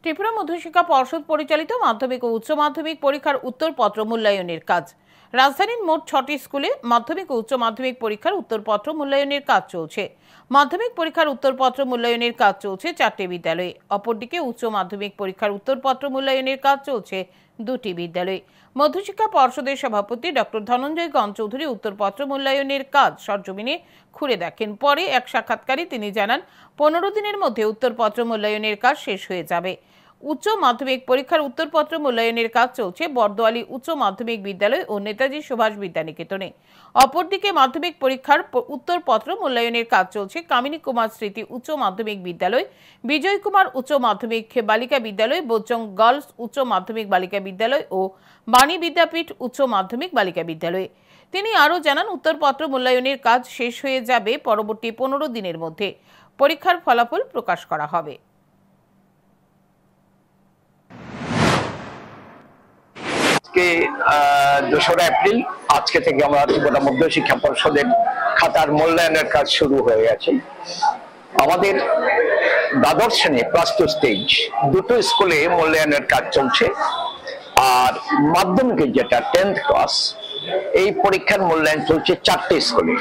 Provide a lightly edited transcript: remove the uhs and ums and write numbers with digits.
ত্রিপুরা মধ্যশিক্ষা পর্ষদ পরিচালিত মাধ্যমিক ও উচ্চ মাধ্যমিক পরীক্ষার উত্তরপত্র মূল্যায়নের কাজ। রাজধানীর মোট 6টি স্কুলে মাধ্যমিক ও উচ্চ মাধ্যমিক পরীক্ষার উত্তরপত্র মূল্যায়নের কাজ চলছে। মাধ্যমিক পরীক্ষার উত্তরপত্র মূল্যায়নের কাজ চলছে 4টি বিদ্যালয়ে। অপরদিকে উচ্চ মাধ্যমিক পরীক্ষার উত্তরপত্র মূল্যায়নের কাজ চলছে 2টি বিদ্যালয়ে। মধ্যশিক্ষা পর্ষদের সভাপতি ডক্টর ধনঞ্জয় গণ চৌধুরী উত্তরপত্র মূল্যায়নের কাজ সরজমিনে ঘুরে দেখেন। পরে এক সাক্ষাৎকারে তিনি জানান, 15 দিনের মধ্যে উত্তরপত্র মূল্যায়নের কাজ শেষ হয়ে যাবে। উচ্চ মাধ্যমিক পরীক্ষার উত্তরপত্র মূল্যায়নের কাজ চলছে বর্দোয়ালি উচ্চ মাধ্যমিক বিদ্যালয় ও নেতাজি সুভাষ বিদ্যানিকেতনে। অপরদিকে মাধ্যমিক পরীক্ষার উত্তরপত্র মূল্যায়নের কাজ চলছে কামিনী কুমার স্মৃতি উচ্চ মাধ্যমিক বিদ্যালয়, বিজয় কুমার উচ্চ মাধ্যমিক বালিকা বিদ্যালয়, বোচং গার্লস উচ্চ মাধ্যমিক বালিকা বিদ্যালয় ও বাণী বিদ্যাপীঠ উচ্চ মাধ্যমিক বালিকা বিদ্যালয়ে। তিনি আরও জানান, উত্তরপত্র মূল্যায়নের কাজ শেষ হয়ে যাবে পরবর্তী 15 দিনের মধ্যে। পরীক্ষার ফলাফল প্রকাশ করা হবে। আজকে 2রা এপ্রিল, আজকে থেকে আমরা ত্রিপুরা মধ্যশিক্ষা পর্ষদের খাতার মূল্যায়নের কাজ শুরু হয়ে গেছে। আমাদের দ্বাদশ শ্রেণী প্লাস 2 স্টেজ 2টো স্কুলে মূল্যায়নের কাজ চলছে। আর মাধ্যমিকের যেটা 10th ক্লাস, এই পরীক্ষার মূল্যায়ন চলছে 4টে স্কুলে।